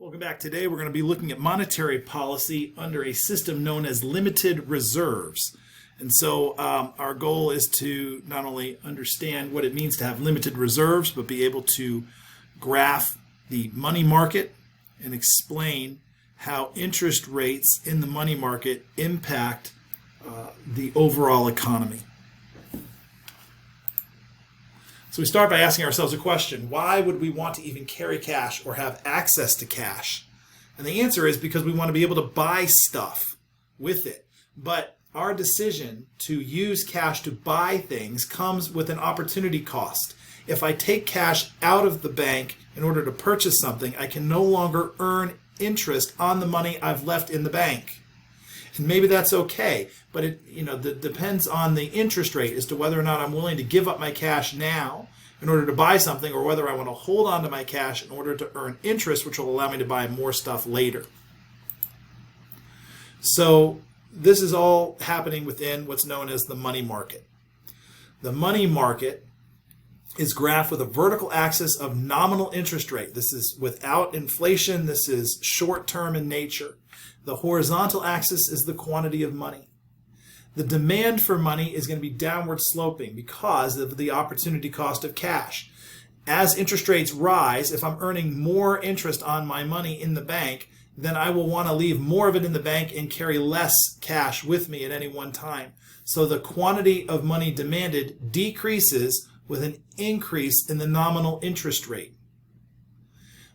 Welcome back. Today we're going to be looking at monetary policy under a system known as limited reserves. And so our goal is to not only understand what it means to have limited reserves, but be able to graph the money market and explain how interest rates in the money market impact the overall economy. So we start by asking ourselves a question: why would we want to even carry cash or have access to cash? And the answer is because we want to be able to buy stuff with it. But our decision to use cash to buy things comes with an opportunity cost. If I take cash out of the bank in order to purchase something, I can no longer earn interest on the money I've left in the bank. And maybe that's okay, but it depends on the interest rate as to whether or not I'm willing to give up my cash now in order to buy something, or whether I want to hold on to my cash in order to earn interest, which will allow me to buy more stuff later. So this is all happening within what's known as the money market. The money market is graphed with a vertical axis of nominal interest rate. This is without inflation. This is short-term in nature. The horizontal axis is the quantity of money. The demand for money is going to be downward sloping because of the opportunity cost of cash. As interest rates rise, if I'm earning more interest on my money in the bank, then I will want to leave more of it in the bank and carry less cash with me at any one time. So the quantity of money demanded decreases with an increase in the nominal interest rate.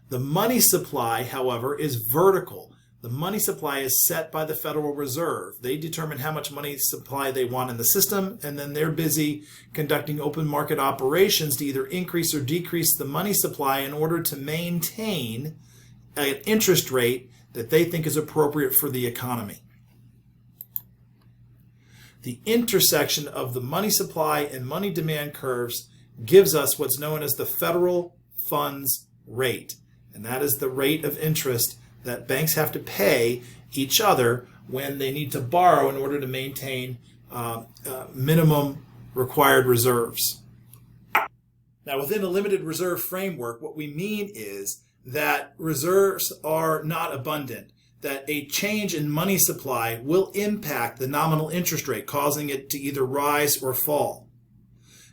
The money supply, however, is vertical. The money supply is set by the Federal Reserve. They determine how much money supply they want in the system, and then they're busy conducting open market operations to either increase or decrease the money supply in order to maintain an interest rate that they think is appropriate for the economy. The intersection of the money supply and money demand curves gives us what's known as the federal funds rate, and that is the rate of interest that banks have to pay each other when they need to borrow in order to maintain minimum required reserves. Now, within a limited reserve framework, what we mean is that reserves are not abundant, that a change in money supply will impact the nominal interest rate, causing it to either rise or fall.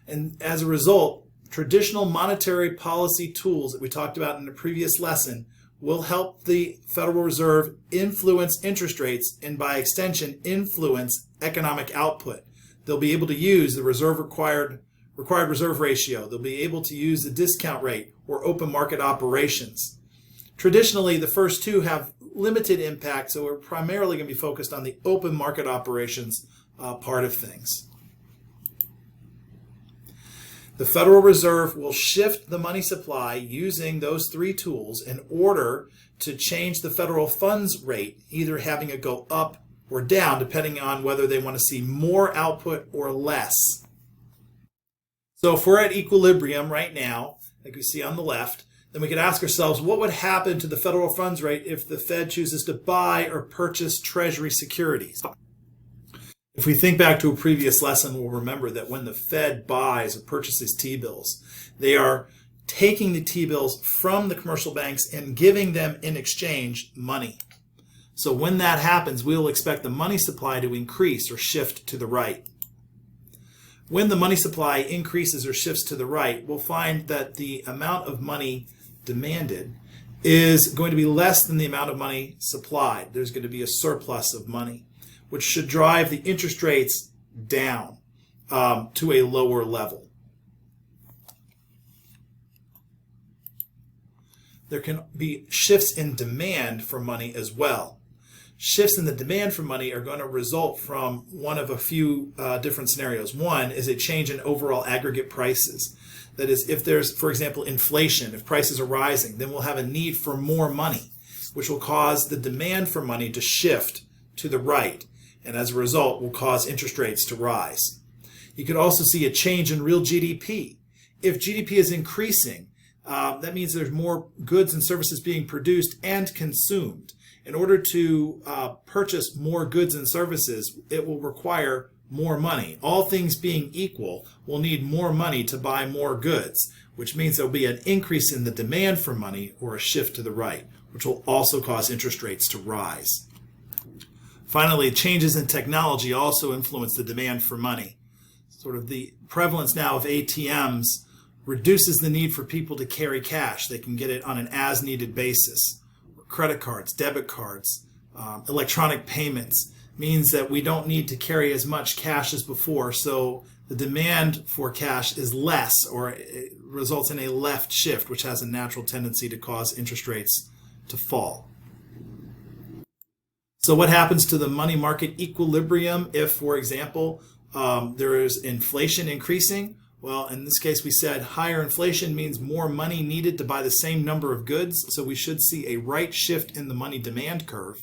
And as a result, traditional monetary policy tools that we talked about in the previous lesson will help the Federal Reserve influence interest rates and, by extension, influence economic output. They'll be able to use the required reserve ratio. They'll be able to use the discount rate or open market operations. Traditionally, the first two have limited impact, so we're primarily going to be focused on the open market operations part of things. The Federal Reserve will shift the money supply using those three tools in order to change the federal funds rate, either having it go up or down, depending on whether they want to see more output or less. So if we're at equilibrium right now, like we see on the left, then we could ask ourselves, what would happen to the federal funds rate if the Fed chooses to buy or purchase Treasury securities? If we think back to a previous lesson, we'll remember that when the Fed buys or purchases T-bills, they are taking the T-bills from the commercial banks and giving them in exchange money. So when that happens, we'll expect the money supply to increase or shift to the right. When the money supply increases or shifts to the right, we'll find that the amount of money demanded is going to be less than the amount of money supplied. There's going to be a surplus of money, which should drive the interest rates down to a lower level. There can be shifts in demand for money as well. Shifts in the demand for money are going to result from one of a few different scenarios. One is a change in overall aggregate prices. That is, if there's, for example, inflation, if prices are rising, then we'll have a need for more money, which will cause the demand for money to shift to the right, and as a result will cause interest rates to rise. You could also see a change in real GDP. If GDP is increasing, that means there's more goods and services being produced and consumed. In order to purchase more goods and services, it will require more money. All things being equal, we'll need more money to buy more goods, which means there'll be an increase in the demand for money or a shift to the right, which will also cause interest rates to rise. Finally, changes in technology also influence the demand for money. Sort of the prevalence now of ATMs reduces the need for people to carry cash. They can get it on an as-needed basis. Credit cards, debit cards, electronic payments means that we don't need to carry as much cash as before, so the demand for cash is less, or it results in a left shift, which has a natural tendency to cause interest rates to fall. So what happens to the money market equilibrium if, for example, there is inflation increasing? Well, in this case, we said higher inflation means more money needed to buy the same number of goods, so we should see a right shift in the money demand curve.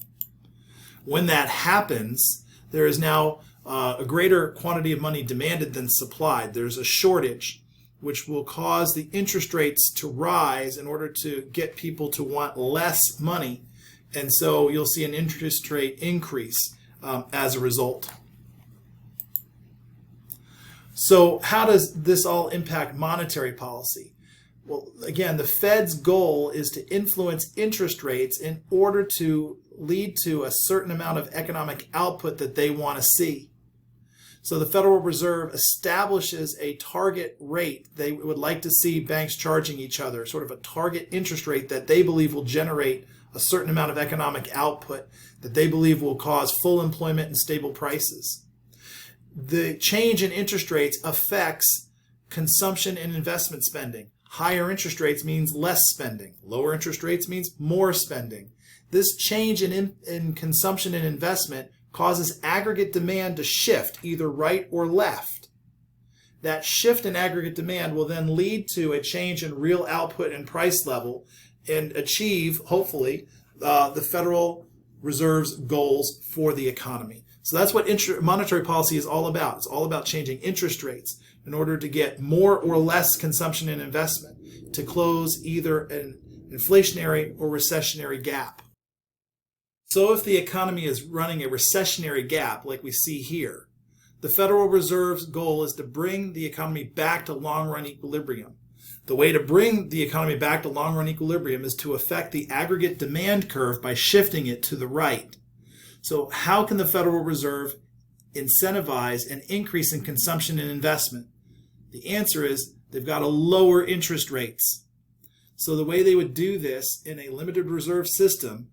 When that happens, there is now a greater quantity of money demanded than supplied. There's a shortage, which will cause the interest rates to rise in order to get people to want less money. And so you'll see an interest rate increase as a result. So how does this all impact monetary policy? Well, again, the Fed's goal is to influence interest rates in order to lead to a certain amount of economic output that they want to see. So the Federal Reserve establishes a target rate they would like to see banks charging each other, sort of a target interest rate that they believe will generate a certain amount of economic output that they believe will cause full employment and stable prices. The change in interest rates affects consumption and investment spending. Higher interest rates means less spending. Lower interest rates means more spending. This change in consumption and investment causes aggregate demand to shift either right or left. That shift in aggregate demand will then lead to a change in real output and price level and achieve, hopefully, the Federal Reserve's goals for the economy. So that's what monetary policy is all about. It's all about changing interest rates in order to get more or less consumption and investment to close either an inflationary or recessionary gap. So if the economy is running a recessionary gap like we see here, the Federal Reserve's goal is to bring the economy back to long-run equilibrium. The way to bring the economy back to long-run equilibrium is to affect the aggregate demand curve by shifting it to the right. So how can the Federal Reserve incentivize an increase in consumption and investment? The answer is they've got to lower interest rates. So the way they would do this in a limited reserve system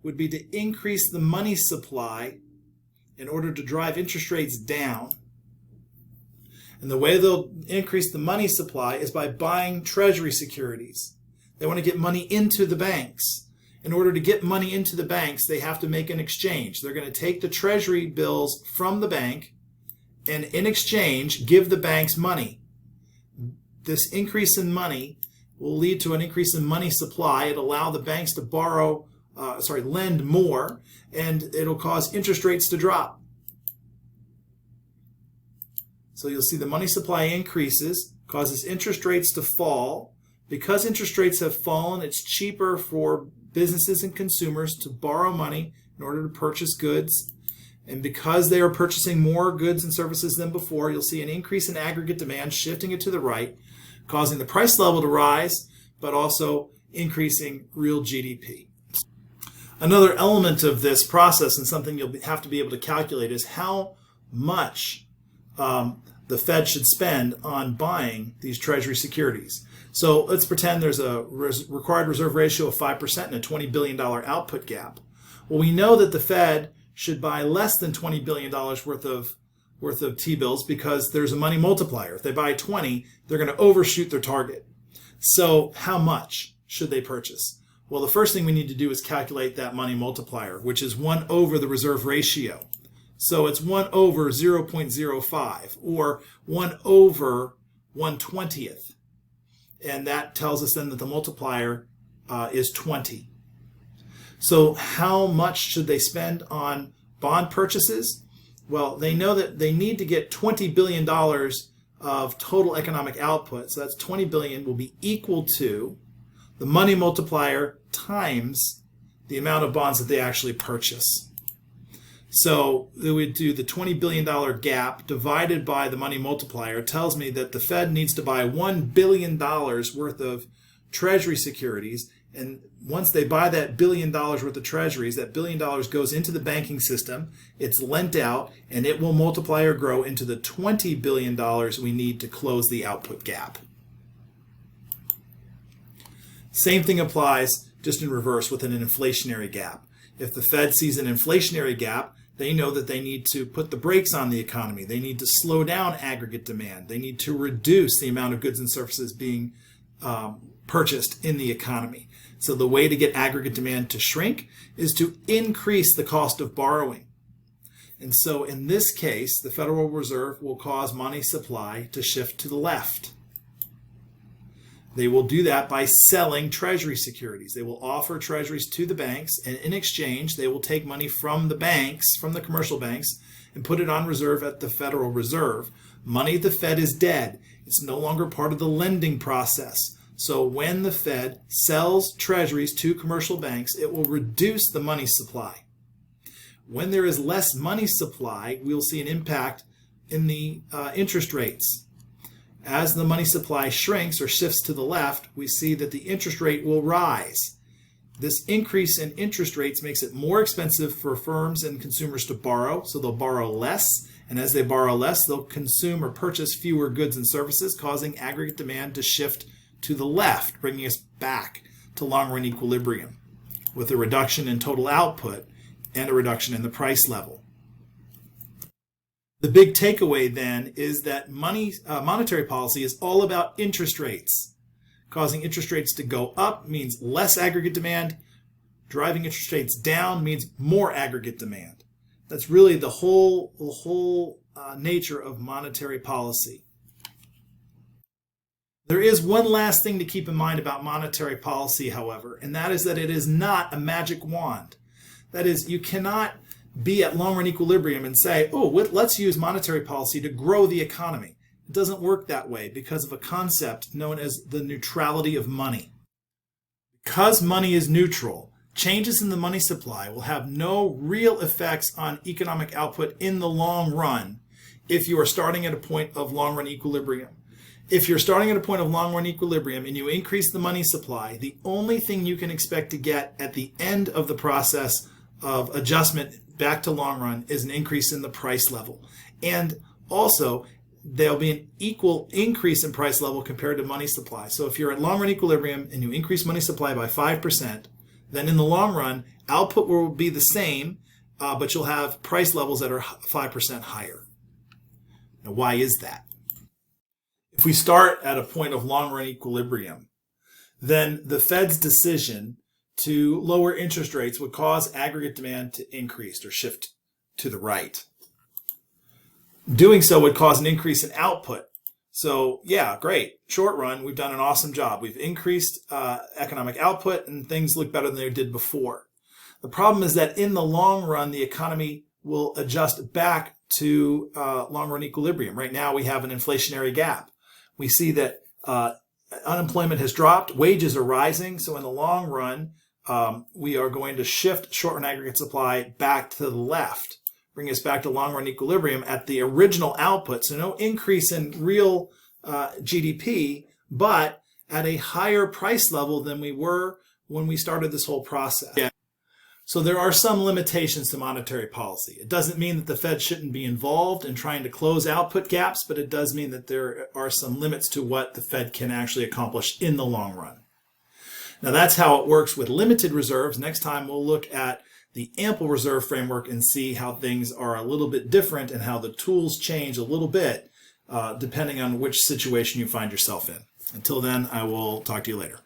would be to increase the money supply in order to drive interest rates down. And the way they'll increase the money supply is by buying treasury securities. They want to get money into the banks. In order to get money into the banks, they have to make an exchange. They're going to take the treasury bills from the bank and in exchange give the banks money. This increase in money will lead to an increase in money supply. It'll allow the banks to lend more, and it'll cause interest rates to drop. So you'll see the money supply increases, causes interest rates to fall. Because interest rates have fallen, it's cheaper for businesses and consumers to borrow money in order to purchase goods. And because they are purchasing more goods and services than before, you'll see an increase in aggregate demand, shifting it to the right, causing the price level to rise, but also increasing real GDP. Another element of this process, and something you'll have to be able to calculate, is how much the Fed should spend on buying these treasury securities. So let's pretend there's a required reserve ratio of 5% and a $20 billion output gap. Well, we know that the Fed should buy less than $20 billion worth of T-bills because there's a money multiplier. If they buy 20, they're going to overshoot their target. So how much should they purchase? Well, the first thing we need to do is calculate that money multiplier, which is 1 over the reserve ratio. So it's 1 over 0.05 or 1 over 1/20th. And that tells us then that the multiplier is 20. So how much should they spend on bond purchases? Well, they know that they need to get $20 billion of total economic output. So that's $20 billion will be equal to the money multiplier times the amount of bonds that they actually purchase. So we would do the $20 billion gap divided by the money multiplier tells me that the Fed needs to buy $1 billion worth of Treasury securities. And once they buy that $1 billion worth of treasuries, that $1 billion goes into the banking system, it's lent out, and it will multiply or grow into the $20 billion we need to close the output gap. Same thing applies just in reverse with an inflationary gap. If the Fed sees an inflationary gap, they know that they need to put the brakes on the economy. They need to slow down aggregate demand. They need to reduce the amount of goods and services being purchased in the economy. So the way to get aggregate demand to shrink is to increase the cost of borrowing. And so in this case, the Federal Reserve will cause money supply to shift to the left. They will do that by selling Treasury securities. They will offer Treasuries to the banks, and in exchange, they will take money from the banks, from the commercial banks, and put it on reserve at the Federal Reserve. Money at the Fed is dead. It's no longer part of the lending process. So when the Fed sells Treasuries to commercial banks, it will reduce the money supply. When there is less money supply, we'll see an impact in the interest rates. As the money supply shrinks or shifts to the left, we see that the interest rate will rise. This increase in interest rates makes it more expensive for firms and consumers to borrow, so they'll borrow less. And as they borrow less, they'll consume or purchase fewer goods and services, causing aggregate demand to shift to the left, bringing us back to long-run equilibrium with a reduction in total output and a reduction in the price level. The big takeaway then is that monetary policy is all about interest rates. Causing interest rates to go up means less aggregate demand. Driving interest rates down means more aggregate demand. That's really the whole nature of monetary policy. There is one last thing to keep in mind about monetary policy, however, and that is that it is not a magic wand. That is, you cannot be at long-run equilibrium and say, oh, let's use monetary policy to grow the economy. It doesn't work that way because of a concept known as the neutrality of money. Because money is neutral, changes in the money supply will have no real effects on economic output in the long run if you are starting at a point of long-run equilibrium. If you're starting at a point of long-run equilibrium and you increase the money supply, the only thing you can expect to get at the end of the process of adjustment back to long run is an increase in the price level. And also, there'll be an equal increase in price level compared to money supply. So if you're at long run equilibrium and you increase money supply by 5%, then in the long run, output will be the same, but you'll have price levels that are 5% higher. Now, why is that? If we start at a point of long run equilibrium, then the Fed's decision to lower interest rates would cause aggregate demand to increase or shift to the right. Doing so would cause an increase in output. So yeah, great. Short run, we've done an awesome job. We've increased economic output and things look better than they did before. The problem is that in the long run, the economy will adjust back to long run equilibrium. Right now, we have an inflationary gap. We see that unemployment has dropped, wages are rising. So in the long run, we are going to shift short-run aggregate supply back to the left, bring us back to long-run equilibrium at the original output. So no increase in real GDP, but at a higher price level than we were when we started this whole process. Yeah. So there are some limitations to monetary policy. It doesn't mean that the Fed shouldn't be involved in trying to close output gaps, but it does mean that there are some limits to what the Fed can actually accomplish in the long run. Now that's how it works with limited reserves. Next time we'll look at the ample reserve framework and see how things are a little bit different and how the tools change a little bit depending on which situation you find yourself in. Until then, I will talk to you later.